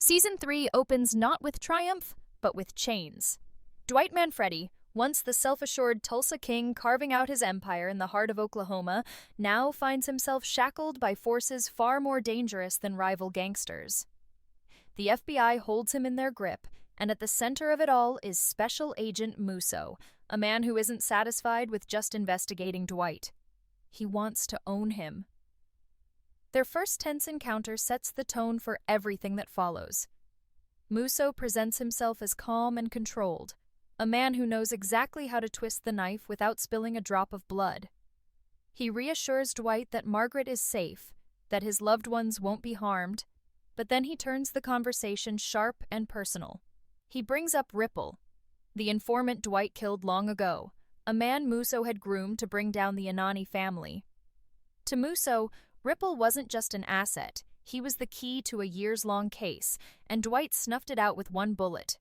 Season 3 opens not with triumph, but with chains. Dwight Manfredi, once the self-assured Tulsa King carving out his empire in the heart of Oklahoma, now finds himself shackled by forces far more dangerous than rival gangsters. The FBI holds him in their grip, and at the center of it all is Special Agent Muso, a man who isn't satisfied with just investigating Dwight. He wants to own him. Their first tense encounter sets the tone for everything that follows. Muso presents himself as calm and controlled, a man who knows exactly how to twist the knife without spilling a drop of blood. He reassures Dwight that Margaret is safe, that his loved ones won't be harmed, but then he turns the conversation sharp and personal. He brings up Ripple, the informant Dwight killed long ago, a man Muso had groomed to bring down the Anani family. To Muso, Ripple wasn't just an asset, he was the key to a years-long case, and Dwight snuffed it out with one bullet.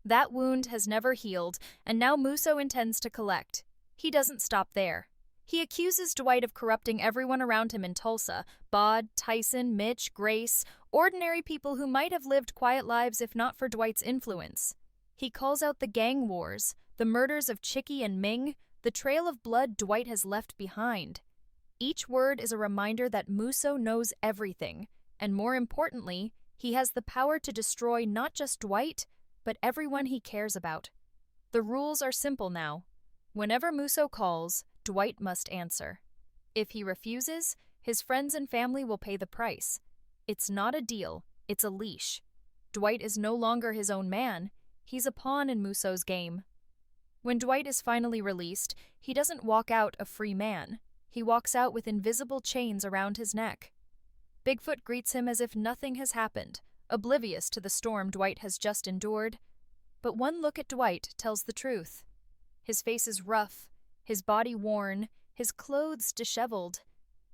That wound has never healed, and now Muso intends to collect. He doesn't stop there. He accuses Dwight of corrupting everyone around him in Tulsa: Bod, Tyson, Mitch, Grace, ordinary people who might have lived quiet lives if not for Dwight's influence. He calls out the gang wars, the murders of Chicky and Ming, the trail of blood Dwight has left behind. Each word is a reminder that Muso knows everything, and more importantly, he has the power to destroy not just Dwight, but everyone he cares about. The rules are simple now. Whenever Muso calls, Dwight must answer. If he refuses, his friends and family will pay the price. It's not a deal, it's a leash. Dwight is no longer his own man, he's a pawn in Muso's game. When Dwight is finally released, he doesn't walk out a free man. He walks out with invisible chains around his neck. Bigfoot greets him as if nothing has happened, oblivious to the storm Dwight has just endured. But one look at Dwight tells the truth. His face is rough, his body worn, his clothes disheveled.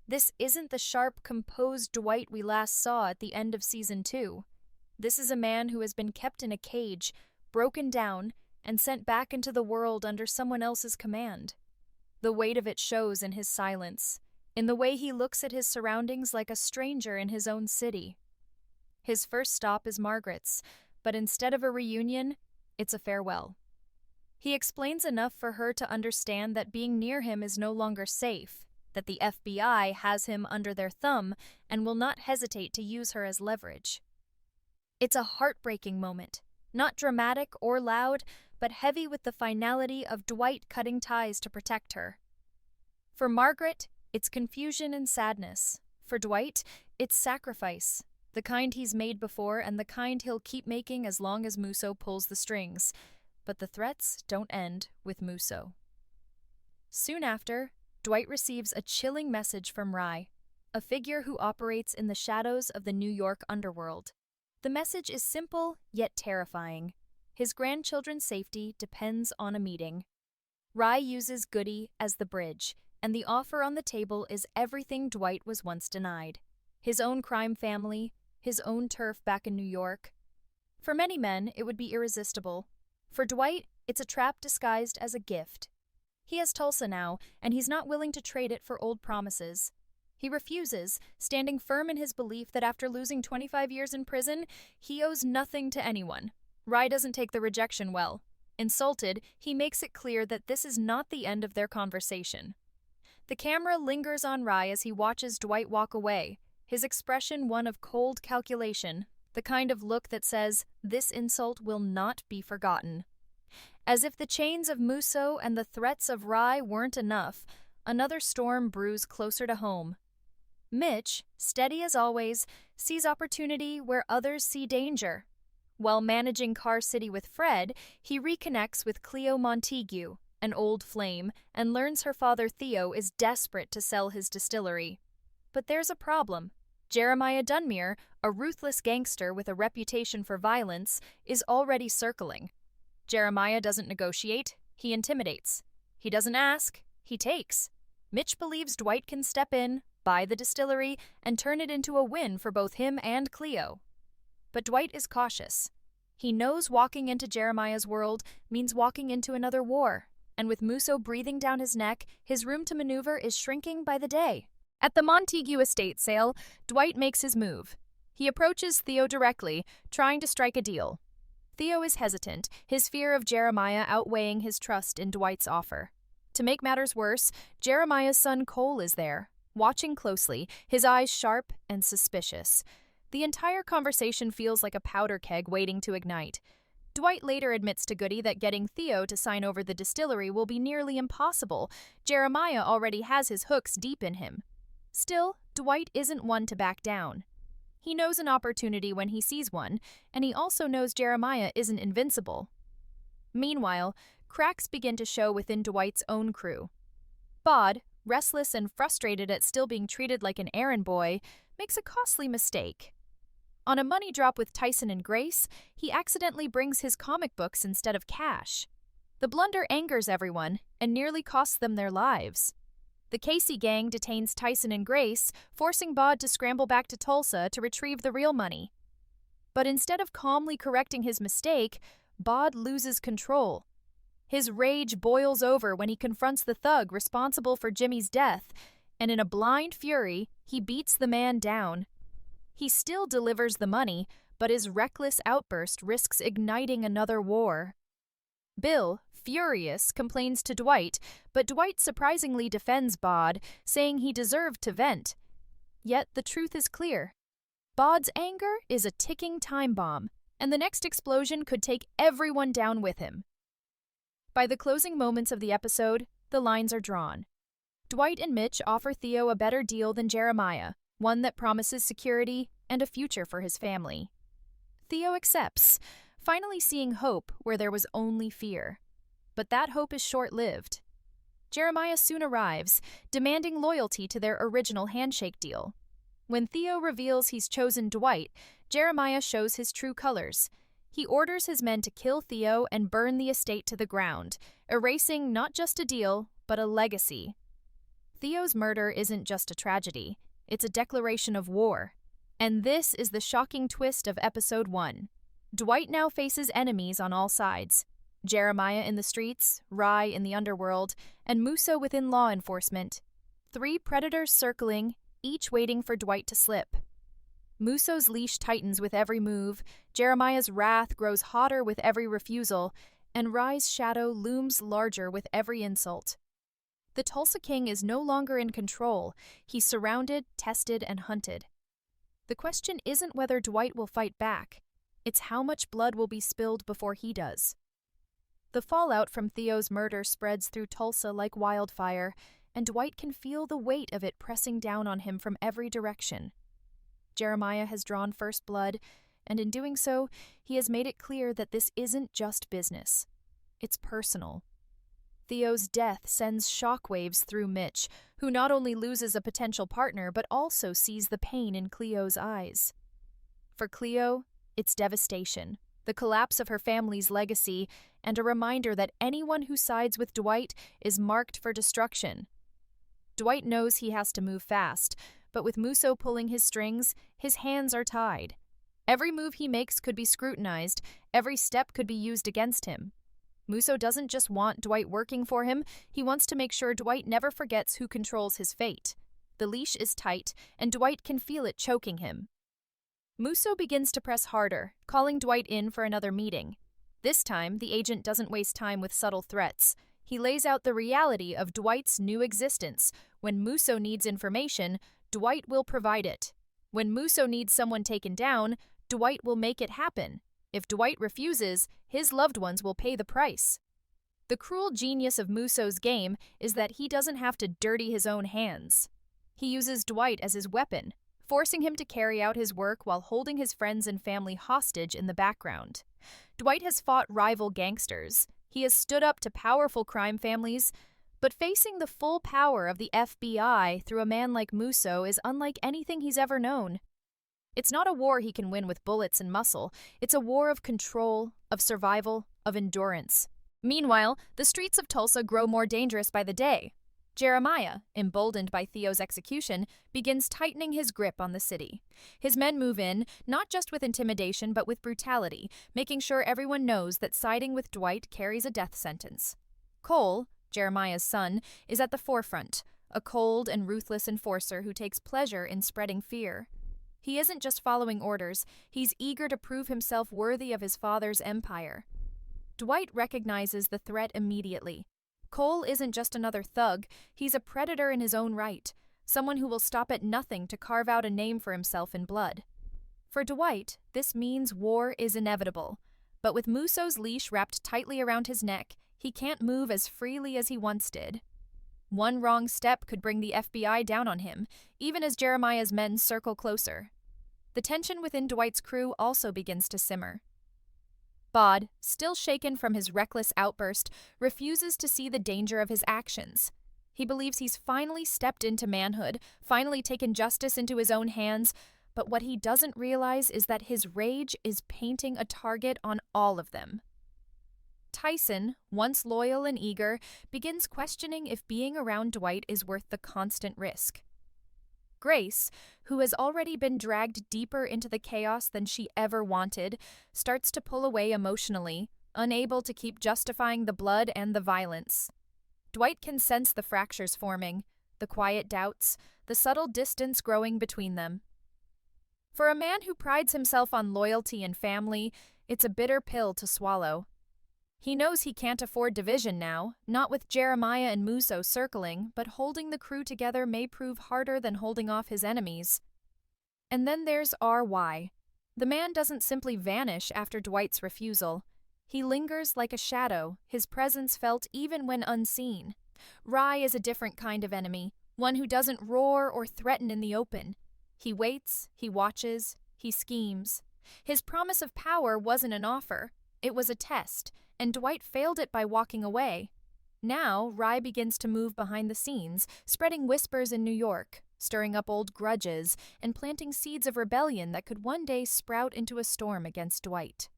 This isn't the sharp, composed Dwight we last saw at the end of Season 2. This is a man who has been kept in a cage, broken down, and sent back into the world under someone else's command. The weight of it shows in his silence, in the way he looks at his surroundings like a stranger in his own city. His first stop is Margaret's, but instead of a reunion, it's a farewell. He explains enough for her to understand that being near him is no longer safe, that the FBI has him under their thumb and will not hesitate to use her as leverage. It's a heartbreaking moment, not dramatic or loud, but heavy with the finality of Dwight cutting ties to protect her. For Margaret, it's confusion and sadness. For Dwight, it's sacrifice, the kind he's made before and the kind he'll keep making as long as Muso pulls the strings. But the threats don't end with Muso. Soon after, Dwight receives a chilling message from Rye, a figure who operates in the shadows of the New York underworld. The message is simple yet terrifying. His grandchildren's safety depends on a meeting. Rye uses Goody as the bridge, and the offer on the table is everything Dwight was once denied. His own crime family, his own turf back in New York. For many men, it would be irresistible. For Dwight, it's a trap disguised as a gift. He has Tulsa now, and he's not willing to trade it for old promises. He refuses, standing firm in his belief that after losing 25 years in prison, he owes nothing to anyone. Rye doesn't take the rejection well. Insulted, he makes it clear that this is not the end of their conversation. The camera lingers on Rye as he watches Dwight walk away, his expression one of cold calculation, the kind of look that says, "This insult will not be forgotten." As if the chains of Muso and the threats of Rye weren't enough, another storm brews closer to home. Mitch, steady as always, sees opportunity where others see danger. While managing Car City with Fred, he reconnects with Cleo Montague, an old flame, and learns her father Theo is desperate to sell his distillery. But there's a problem. Jeremiah Dunmier, a ruthless gangster with a reputation for violence, is already circling. Jeremiah doesn't negotiate, he intimidates. He doesn't ask, he takes. Mitch believes Dwight can step in, buy the distillery, and turn it into a win for both him and Cleo. But Dwight is cautious. He knows walking into Jeremiah's world means walking into another war, and with Muso breathing down his neck, his room to maneuver is shrinking by the day. At the Montague estate sale, Dwight makes his move. He approaches Theo directly, trying to strike a deal. Theo is hesitant, his fear of Jeremiah outweighing his trust in Dwight's offer. To make matters worse, Jeremiah's son Cole is there, watching closely, his eyes sharp and suspicious. The entire conversation feels like a powder keg waiting to ignite. Dwight later admits to Goody that getting Theo to sign over the distillery will be nearly impossible. Jeremiah already has his hooks deep in him. Still, Dwight isn't one to back down. He knows an opportunity when he sees one, and he also knows Jeremiah isn't invincible. Meanwhile, cracks begin to show within Dwight's own crew. Bod, restless and frustrated at still being treated like an errand boy, makes a costly mistake. On a money drop with Tyson and Grace, he accidentally brings his comic books instead of cash. The blunder angers everyone and nearly costs them their lives. The Casey gang detains Tyson and Grace, forcing Bod to scramble back to Tulsa to retrieve the real money. But instead of calmly correcting his mistake, Bod loses control. His rage boils over when he confronts the thug responsible for Jimmy's death, and in a blind fury, he beats the man down. He still delivers the money, but his reckless outburst risks igniting another war. Bill, furious, complains to Dwight, but Dwight surprisingly defends Bod, saying he deserved to vent. Yet the truth is clear. Bod's anger is a ticking time bomb, and the next explosion could take everyone down with him. By the closing moments of the episode, the lines are drawn. Dwight and Mitch offer Theo a better deal than Jeremiah, one that promises security and a future for his family. Theo accepts, finally seeing hope where there was only fear. But that hope is short-lived. Jeremiah soon arrives, demanding loyalty to their original handshake deal. When Theo reveals he's chosen Dwight, Jeremiah shows his true colors. He orders his men to kill Theo and burn the estate to the ground, erasing not just a deal, but a legacy. Theo's murder isn't just a tragedy, it's a declaration of war. And this is the shocking twist of Episode 1. Dwight now faces enemies on all sides. Jeremiah in the streets, Rye in the underworld, and Muso within law enforcement. 3 predators circling, each waiting for Dwight to slip. Muso's leash tightens with every move, Jeremiah's wrath grows hotter with every refusal, and Rye's shadow looms larger with every insult. The Tulsa King is no longer in control. He's surrounded, tested, and hunted. The question isn't whether Dwight will fight back. It's how much blood will be spilled before he does. The fallout from Theo's murder spreads through Tulsa like wildfire, and Dwight can feel the weight of it pressing down on him from every direction. Jeremiah has drawn first blood, and in doing so, he has made it clear that this isn't just business. It's personal. Theo's death sends shockwaves through Mitch, who not only loses a potential partner but also sees the pain in Cleo's eyes. For Cleo, it's devastation, the collapse of her family's legacy, and a reminder that anyone who sides with Dwight is marked for destruction. Dwight knows he has to move fast, but with Muso pulling his strings, his hands are tied. Every move he makes could be scrutinized, every step could be used against him. Muso doesn't just want Dwight working for him, he wants to make sure Dwight never forgets who controls his fate. The leash is tight, and Dwight can feel it choking him. Muso begins to press harder, calling Dwight in for another meeting. This time, the agent doesn't waste time with subtle threats. He lays out the reality of Dwight's new existence. When Muso needs information, Dwight will provide it. When Muso needs someone taken down, Dwight will make it happen. If Dwight refuses, his loved ones will pay the price. The cruel genius of Muso's game is that he doesn't have to dirty his own hands. He uses Dwight as his weapon, forcing him to carry out his work while holding his friends and family hostage in the background. Dwight has fought rival gangsters. He has stood up to powerful crime families, but facing the full power of the FBI through a man like Muso is unlike anything he's ever known. It's not a war he can win with bullets and muscle. It's a war of control, of survival, of endurance. Meanwhile, the streets of Tulsa grow more dangerous by the day. Jeremiah, emboldened by Theo's execution, begins tightening his grip on the city. His men move in, not just with intimidation but with brutality, making sure everyone knows that siding with Dwight carries a death sentence. Cole, Jeremiah's son, is at the forefront, a cold and ruthless enforcer who takes pleasure in spreading fear. He isn't just following orders, he's eager to prove himself worthy of his father's empire. Dwight recognizes the threat immediately. Cole isn't just another thug, he's a predator in his own right, someone who will stop at nothing to carve out a name for himself in blood. For Dwight, this means war is inevitable. But with Muso's leash wrapped tightly around his neck, he can't move as freely as he once did. One wrong step could bring the FBI down on him, even as Jeremiah's men circle closer. The tension within Dwight's crew also begins to simmer. Bod, still shaken from his reckless outburst, refuses to see the danger of his actions. He believes he's finally stepped into manhood, finally taken justice into his own hands, but what he doesn't realize is that his rage is painting a target on all of them. Tyson, once loyal and eager, begins questioning if being around Dwight is worth the constant risk. Grace, who has already been dragged deeper into the chaos than she ever wanted, starts to pull away emotionally, unable to keep justifying the blood and the violence. Dwight can sense the fractures forming, the quiet doubts, the subtle distance growing between them. For a man who prides himself on loyalty and family, it's a bitter pill to swallow. He knows he can't afford division now, not with Jeremiah and Muso circling, but holding the crew together may prove harder than holding off his enemies. And then there's R.Y. The man doesn't simply vanish after Dwight's refusal. He lingers like a shadow, his presence felt even when unseen. Rye is a different kind of enemy, one who doesn't roar or threaten in the open. He waits, he watches, he schemes. His promise of power wasn't an offer, it was a test, and Dwight failed it by walking away. Now, Rye begins to move behind the scenes, spreading whispers in New York, stirring up old grudges, and planting seeds of rebellion that could one day sprout into a storm against Dwight.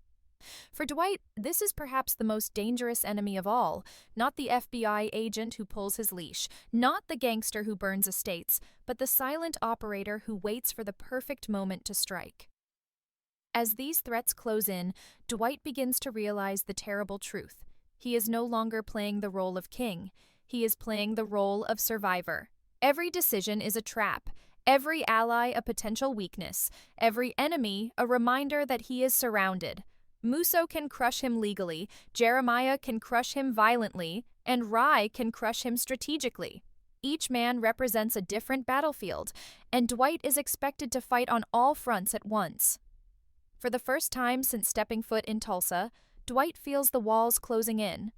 For Dwight, this is perhaps the most dangerous enemy of all, not the FBI agent who pulls his leash, not the gangster who burns estates, but the silent operator who waits for the perfect moment to strike. As these threats close in, Dwight begins to realize the terrible truth. He is no longer playing the role of king. He is playing the role of survivor. Every decision is a trap, every ally a potential weakness, every enemy a reminder that he is surrounded. Muso can crush him legally, Jeremiah can crush him violently, and Rye can crush him strategically. Each man represents a different battlefield, and Dwight is expected to fight on all fronts at once. For the first time since stepping foot in Tulsa, Dwight feels the walls closing in.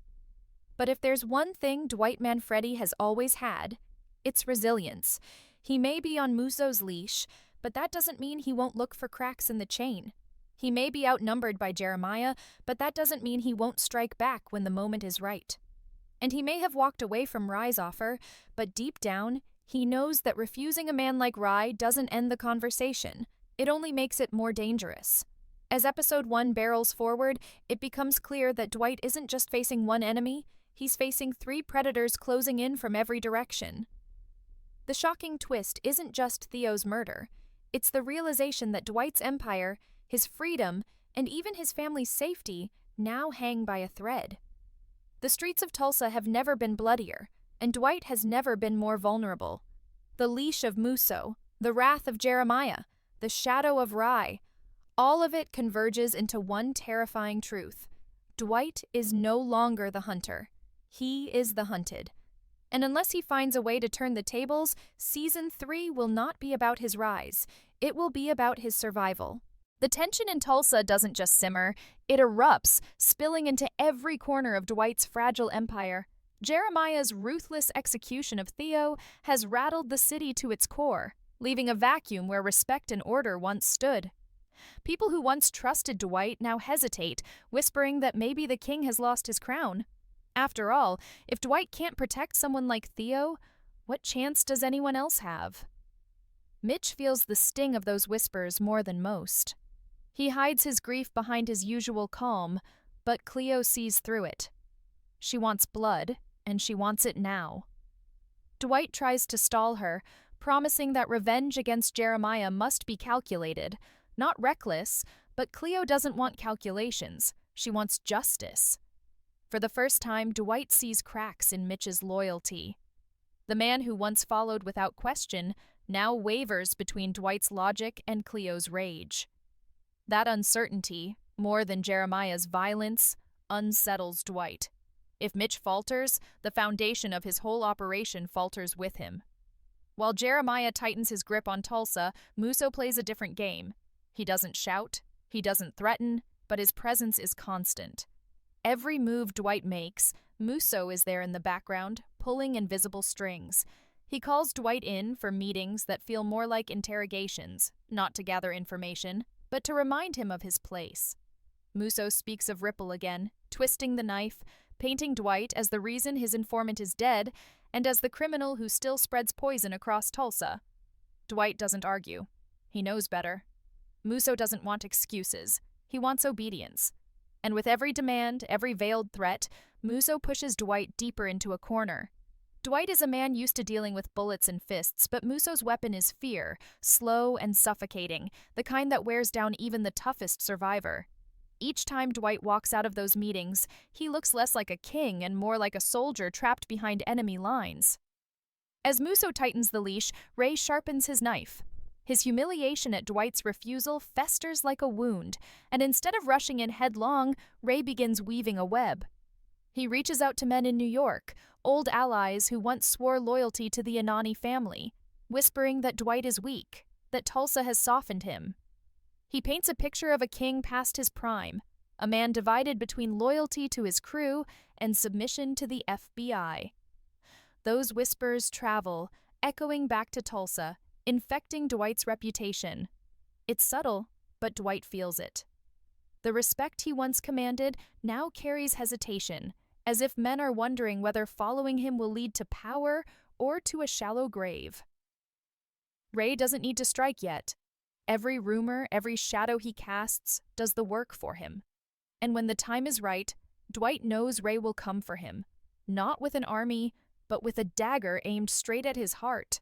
But if there's one thing Dwight Manfredi has always had, it's resilience. He may be on Muso's leash, but that doesn't mean he won't look for cracks in the chain. He may be outnumbered by Jeremiah, but that doesn't mean he won't strike back when the moment is right. And he may have walked away from Rye's offer, but deep down, he knows that refusing a man like Rye doesn't end the conversation. It only makes it more dangerous. As Episode 1 barrels forward, it becomes clear that Dwight isn't just facing one enemy, he's facing 3 predators closing in from every direction. The shocking twist isn't just Theo's murder. It's the realization that Dwight's empire, his freedom, and even his family's safety now hang by a thread. The streets of Tulsa have never been bloodier, and Dwight has never been more vulnerable. The leash of Muso, the wrath of Jeremiah, the shadow of Rye, all of it converges into one terrifying truth. Dwight is no longer the hunter. He is the hunted. And unless he finds a way to turn the tables, Season 3 will not be about his rise. It will be about his survival. The tension in Tulsa doesn't just simmer, it erupts, spilling into every corner of Dwight's fragile empire. Jeremiah's ruthless execution of Theo has rattled the city to its core, leaving a vacuum where respect and order once stood. People who once trusted Dwight now hesitate, whispering that maybe the king has lost his crown. After all, if Dwight can't protect someone like Theo, what chance does anyone else have? Mitch feels the sting of those whispers more than most. He hides his grief behind his usual calm, but Cleo sees through it. She wants blood, and she wants it now. Dwight tries to stall her, promising that revenge against Jeremiah must be calculated, not reckless, but Cleo doesn't want calculations. She wants justice. For the first time, Dwight sees cracks in Mitch's loyalty. The man who once followed without question now wavers between Dwight's logic and Cleo's rage. That uncertainty, more than Jeremiah's violence, unsettles Dwight. If Mitch falters, the foundation of his whole operation falters with him. While Jeremiah tightens his grip on Tulsa, Muso plays a different game. He doesn't shout, he doesn't threaten, but his presence is constant. Every move Dwight makes, Muso is there in the background, pulling invisible strings. He calls Dwight in for meetings that feel more like interrogations, not to gather information, but to remind him of his place. Muso speaks of Ripple again, twisting the knife, painting Dwight as the reason his informant is dead and as the criminal who still spreads poison across Tulsa. Dwight doesn't argue. He knows better. Muso doesn't want excuses. He wants obedience. And with every demand, every veiled threat, Muso pushes Dwight deeper into a corner. Dwight is a man used to dealing with bullets and fists, but Muso's weapon is fear, slow and suffocating, the kind that wears down even the toughest survivor. Each time Dwight walks out of those meetings, he looks less like a king and more like a soldier trapped behind enemy lines. As Muso tightens the leash, Ray sharpens his knife. His humiliation at Dwight's refusal festers like a wound, and instead of rushing in headlong, Ray begins weaving a web. He reaches out to men in New York, old allies who once swore loyalty to the Anani family, whispering that Dwight is weak, that Tulsa has softened him. He paints a picture of a king past his prime, a man divided between loyalty to his crew and submission to the FBI. Those whispers travel, echoing back to Tulsa, infecting Dwight's reputation. It's subtle, but Dwight feels it. The respect he once commanded now carries hesitation, as if men are wondering whether following him will lead to power or to a shallow grave. Ray doesn't need to strike yet. Every rumor, every shadow he casts does the work for him. And when the time is right, Dwight knows Ray will come for him, not with an army, but with a dagger aimed straight at his heart.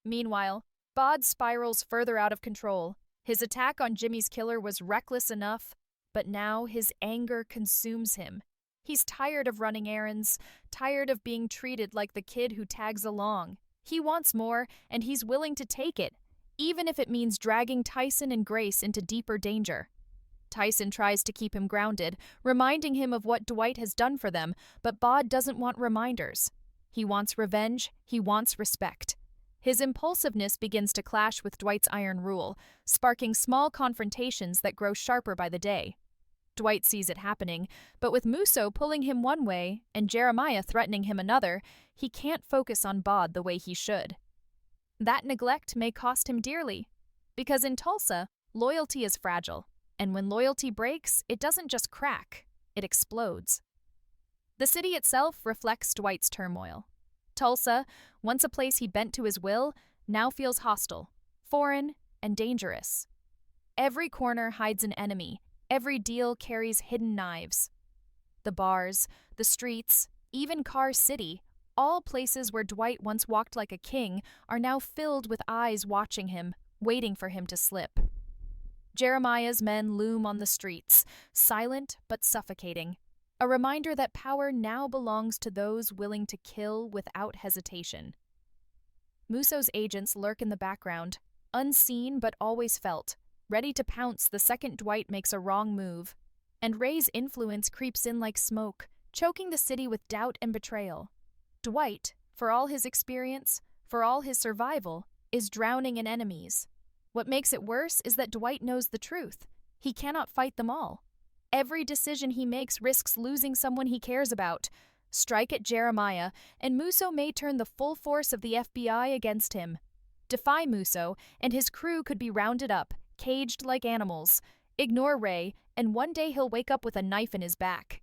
Meanwhile, Bod spirals further out of control. His attack on Jimmy's killer was reckless enough, but now his anger consumes him. He's tired of running errands, tired of being treated like the kid who tags along. He wants more, and he's willing to take it, even if it means dragging Tyson and Grace into deeper danger. Tyson tries to keep him grounded, reminding him of what Dwight has done for them, but Bod doesn't want reminders. He wants revenge, he wants respect. His impulsiveness begins to clash with Dwight's iron rule, sparking small confrontations that grow sharper by the day. Dwight sees it happening, but with Muso pulling him one way and Jeremiah threatening him another, he can't focus on Bod the way he should. That neglect may cost him dearly, because in Tulsa, loyalty is fragile, and when loyalty breaks, it doesn't just crack, it explodes. The city itself reflects Dwight's turmoil. Tulsa, once a place he bent to his will, now feels hostile, foreign, and dangerous. Every corner hides an enemy, every deal carries hidden knives. The bars, the streets, even Car City, all places where Dwight once walked like a king, are now filled with eyes watching him, waiting for him to slip. Jeremiah's men loom on the streets, silent but suffocating, a reminder that power now belongs to those willing to kill without hesitation. Muso's agents lurk in the background, unseen but always felt, ready to pounce the second Dwight makes a wrong move. And Ray's influence creeps in like smoke, choking the city with doubt and betrayal. Dwight, for all his experience, for all his survival, is drowning in enemies. What makes it worse is that Dwight knows the truth. He cannot fight them all. Every decision he makes risks losing someone he cares about. Strike at Jeremiah, and Muso may turn the full force of the FBI against him. Defy Muso, and his crew could be rounded up, caged like animals. Ignore Ray, and one day he'll wake up with a knife in his back.